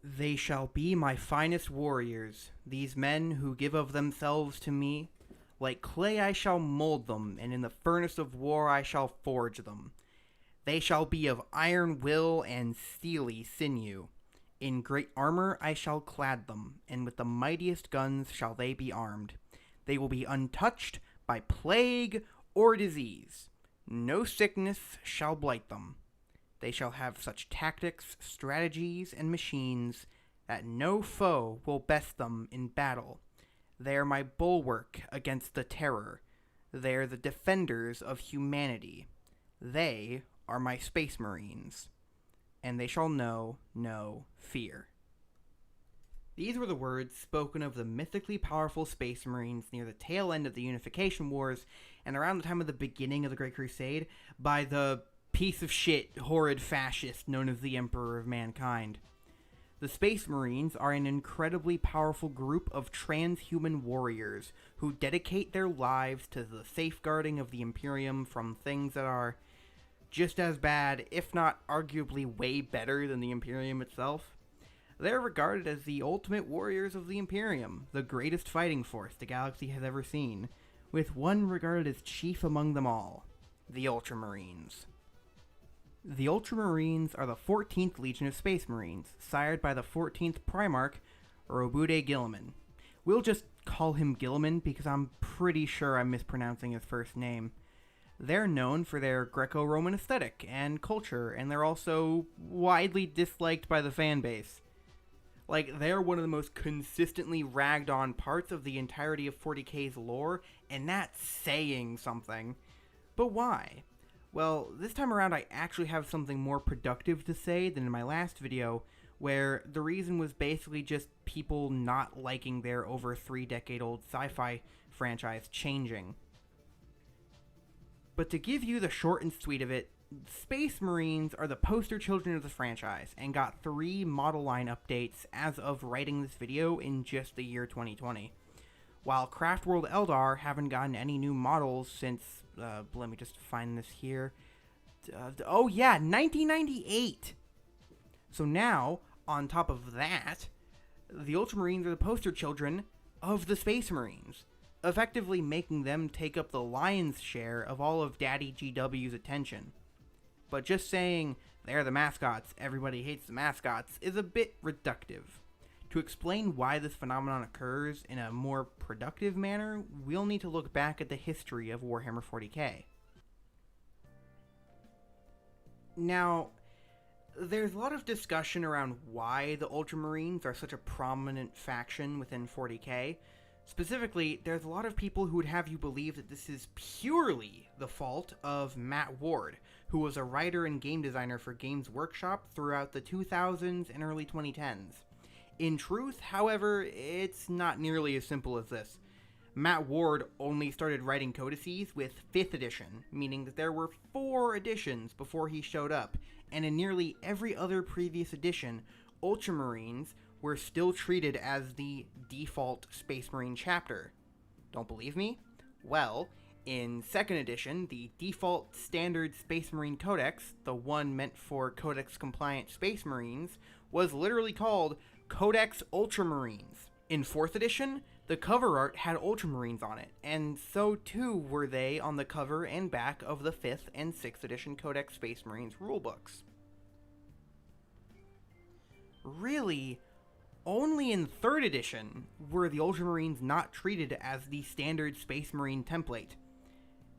They shall be my finest warriors, these men who give of themselves to me. Like clay I shall mold them, and in the furnace of war I shall forge them. They shall be of iron will and steely sinew. In great armor I shall clad them, and with the mightiest guns shall they be armed. They will be untouched by plague or disease. No sickness shall blight them. They shall have such tactics, strategies, and machines that no foe will best them in battle. They are my bulwark against the terror. They are the defenders of humanity. They are my space marines, and they shall know no fear. These were the words spoken of the mythically powerful space marines near the tail end of the Unification Wars and around the time of the beginning of the Great Crusade by the piece of shit, horrid fascist known as the Emperor of Mankind. The Space Marines are an incredibly powerful group of transhuman warriors who dedicate their lives to the safeguarding of the Imperium from things that are just as bad, if not arguably way better than the Imperium itself. They're regarded as the ultimate warriors of the Imperium, the greatest fighting force the galaxy has ever seen, with one regarded as chief among them all, the Ultramarines. The Ultramarines are the 14th Legion of Space Marines, sired by the 14th Primarch, Robude Guilliman. We'll just call him Guilliman because I'm pretty sure I'm mispronouncing his first name. They're known for their Greco-Roman aesthetic and culture, and they're also widely disliked by the fan base. Like, they're one of the most consistently ragged on parts of the entirety of 40k's lore, and that's saying something. But why? Well, this time around I actually have something more productive to say than in my last video, where the reason was basically just people not liking their over 3-decade-old sci-fi franchise changing. But to give you the short and sweet of it, Space Marines are the poster children of the franchise, and got 3 model line updates as of writing this video in just the year 2020. While Craftworld Eldar haven't gotten any new models since, let me just find this here. 1998! So now, on top of that, the Ultramarines are the poster children of the Space Marines, effectively making them take up the lion's share of all of Daddy GW's attention. But just saying, they're the mascots, everybody hates the mascots, is a bit reductive. To explain why this phenomenon occurs in a more productive manner, we'll need to look back at the history of Warhammer 40k. Now, there's a lot of discussion around why the Ultramarines are such a prominent faction within 40k. Specifically, there's a lot of people who would have you believe that this is purely the fault of Matt Ward, who was a writer and game designer for Games Workshop throughout the 2000s and early 2010s. In truth, however, it's not nearly as simple as this. Matt Ward only started writing codices with 5th edition, meaning that there were 4 editions before he showed up, and in nearly every other previous edition, Ultramarines were still treated as the default Space Marine chapter. Don't believe me? Well, in 2nd edition, the default standard Space Marine Codex, the one meant for Codex-compliant Space Marines, was literally called Codex Ultramarines. In 4th edition, the cover art had Ultramarines on it, and so too were they on the cover and back of the 5th and 6th edition Codex Space Marines rulebooks. Really, only in 3rd edition were the Ultramarines not treated as the standard Space Marine template.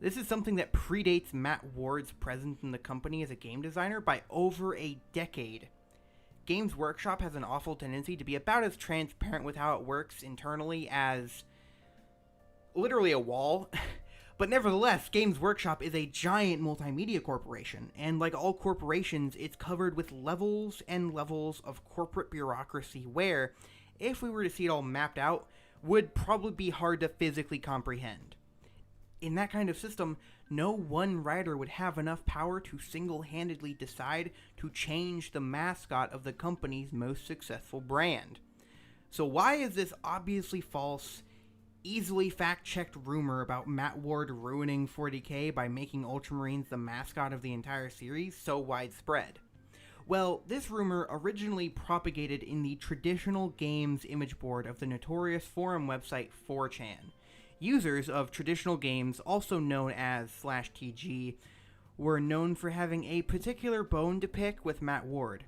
This is something that predates Matt Ward's presence in the company as a game designer by over a decade. Games Workshop has an awful tendency to be about as transparent with how it works internally as literally a wall. But nevertheless, Games Workshop is a giant multimedia corporation, and like all corporations, it's covered with levels and levels of corporate bureaucracy where, if we were to see it all mapped out, would probably be hard to physically comprehend. In that kind of system, no one writer would have enough power to single-handedly decide to change the mascot of the company's most successful brand. So why is this obviously false, easily fact-checked rumor about Matt Ward ruining 40k by making Ultramarines the mascot of the entire series so widespread? Well, this rumor originally propagated in the traditional games image board of the notorious forum website 4chan. Users of traditional games, also known as /TG, were known for having a particular bone to pick with Matt Ward.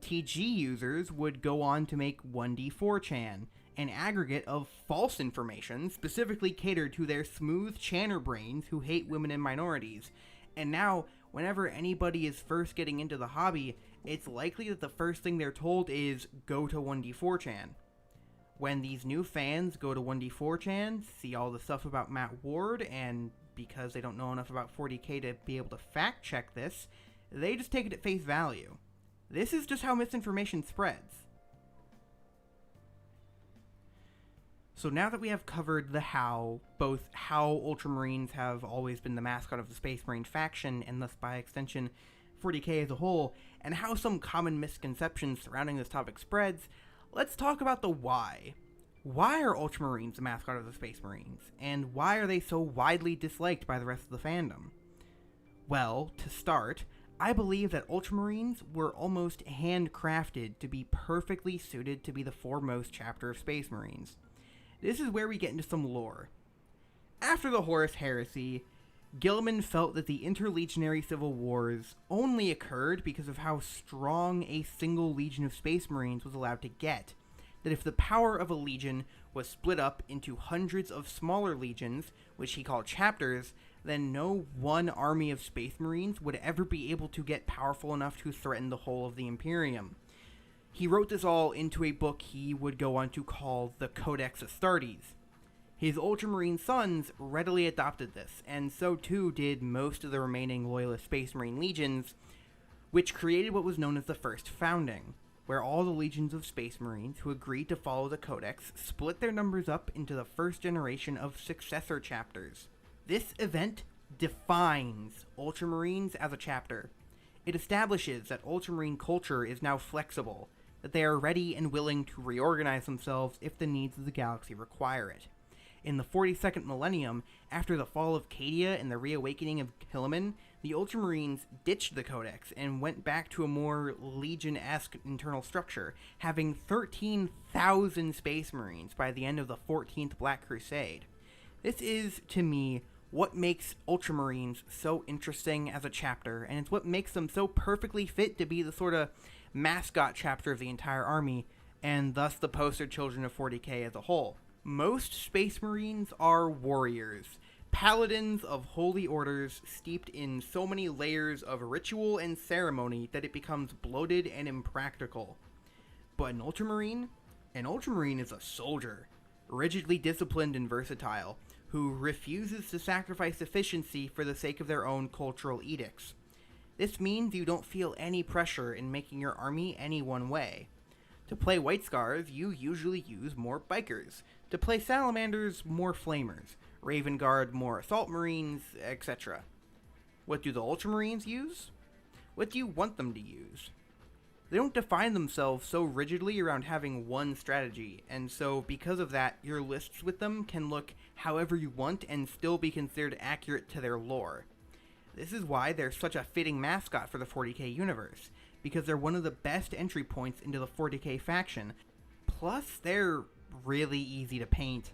TG users would go on to make 1D4chan, an aggregate of false information specifically catered to their smooth channer brains who hate women and minorities. And now, whenever anybody is first getting into the hobby, it's likely that the first thing they're told is, go to 1D4chan. When these new fans go to 1D4chan, see all the stuff about Matt Ward, and because they don't know enough about 40k to be able to fact check this, they just take it at face value. This is just how misinformation spreads. So now that we have covered the how, both how Ultramarines have always been the mascot of the Space Marine faction, and thus by extension 40k as a whole, and how some common misconceptions surrounding this topic spreads, let's talk about the why. Why are Ultramarines the mascot of the Space Marines, and why are they so widely disliked by the rest of the fandom? Well, to start, I believe that Ultramarines were almost handcrafted to be perfectly suited to be the foremost chapter of Space Marines. This is where we get into some lore. After the Horus Heresy, Gilliman felt that the interlegionary civil wars only occurred because of how strong a single legion of Space Marines was allowed to get. That if the power of a legion was split up into hundreds of smaller legions, which he called chapters, then no one army of Space Marines would ever be able to get powerful enough to threaten the whole of the Imperium. He wrote this all into a book he would go on to call the Codex Astartes. His Ultramarine sons readily adopted this, and so too did most of the remaining Loyalist Space Marine legions, which created what was known as the First Founding, where all the legions of Space Marines who agreed to follow the Codex split their numbers up into the first generation of successor chapters. This event defines Ultramarines as a chapter. It establishes that Ultramarine culture is now flexible, that they are ready and willing to reorganize themselves if the needs of the galaxy require it. In the 42nd millennium, after the fall of Cadia and the reawakening of Hilliman, the Ultramarines ditched the Codex and went back to a more Legion-esque internal structure, having 13,000 Space Marines by the end of the 14th Black Crusade. This is, to me, what makes Ultramarines so interesting as a chapter, and it's what makes them so perfectly fit to be the sort of mascot chapter of the entire army, and thus the poster children of 40k as a whole. Most Space Marines are warriors, paladins of holy orders steeped in so many layers of ritual and ceremony that it becomes bloated and impractical. But an Ultramarine is a soldier, rigidly disciplined and versatile, who refuses to sacrifice efficiency for the sake of their own cultural edicts. This means you don't feel any pressure in making your army any one way. To play White Scars, you usually use more Bikers. To play Salamanders, more Flamers. Raven Guard, more Assault Marines, etc. What do the Ultramarines use? What do you want them to use? They don't define themselves so rigidly around having one strategy, and so because of that, your lists with them can look however you want and still be considered accurate to their lore. This is why they're such a fitting mascot for the 40k universe, because they're one of the best entry points into the 40k faction, plus they're really easy to paint.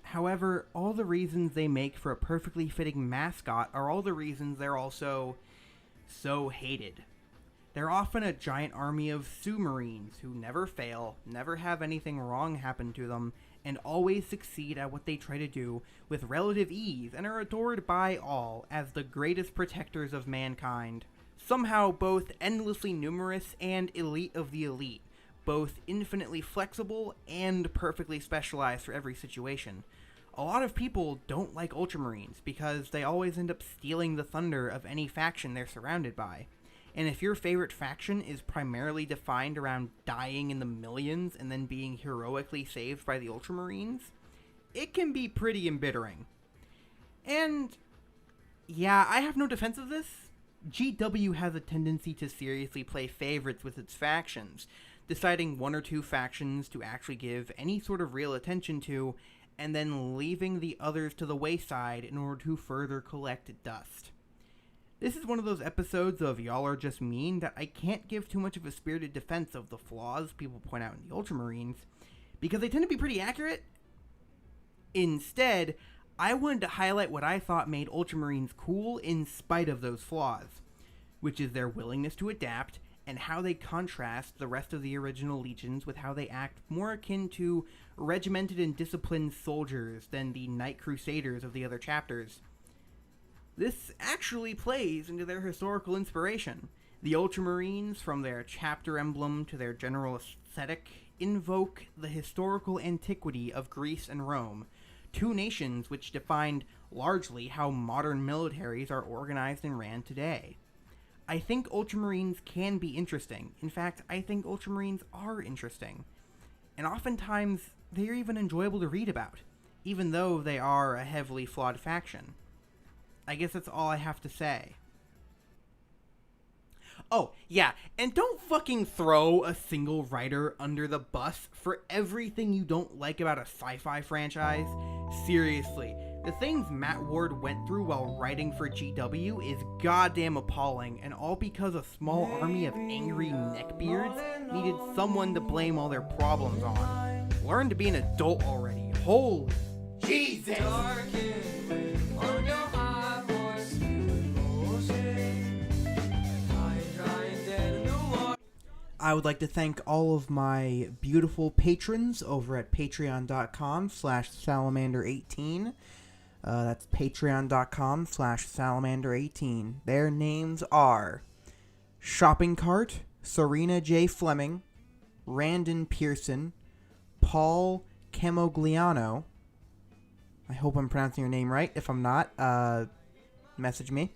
However, all the reasons they make for a perfectly fitting mascot are all the reasons they're also so hated. They're often a giant army of Marines who never fail, never have anything wrong happen to them, and always succeed at what they try to do with relative ease and are adored by all as the greatest protectors of mankind. Somehow both endlessly numerous and elite of the elite, both infinitely flexible and perfectly specialized for every situation. A lot of people don't like Ultramarines because they always end up stealing the thunder of any faction they're surrounded by. And if your favorite faction is primarily defined around dying in the millions and then being heroically saved by the Ultramarines, it can be pretty embittering. And yeah, I have no defense of this. GW has a tendency to seriously play favorites with its factions, deciding one or two factions to actually give any sort of real attention to, and then leaving the others to the wayside in order to further collect dust. This is one of those episodes of Y'all Are Just Mean that I can't give too much of a spirited defense of the flaws people point out in the Ultramarines, because they tend to be pretty accurate. Instead, I wanted to highlight what I thought made Ultramarines cool in spite of those flaws, which is their willingness to adapt and how they contrast the rest of the original legions with how they act more akin to regimented and disciplined soldiers than the Knight Crusaders of the other chapters. This actually plays into their historical inspiration. The Ultramarines, from their chapter emblem to their general aesthetic, invoke the historical antiquity of Greece and Rome, two nations which defined largely how modern militaries are organized and ran today. I think Ultramarines can be interesting. In fact, I think Ultramarines are interesting. And oftentimes, they're even enjoyable to read about, even though they are a heavily flawed faction. I guess that's all I have to say. Oh, yeah, and don't fucking throw a single writer under the bus for everything you don't like about a sci-fi franchise. Seriously, the things Matt Ward went through while writing for GW is goddamn appalling, and all because a small army of angry neckbeards needed someone to blame all their problems on. Learn to be an adult already. Holy Jesus! I would like to thank all of my beautiful patrons over at patreon.com/salamander18. That's patreon.com/salamander18. Their names are Shopping Cart, Serena J. Fleming, Randon Pearson, Paul Camogliano. I hope I'm pronouncing your name right. If I'm not, message me.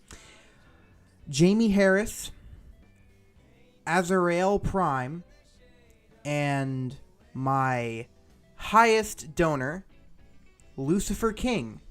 Jamie Harris, Azrael Prime, and my highest donor, Lucifer King.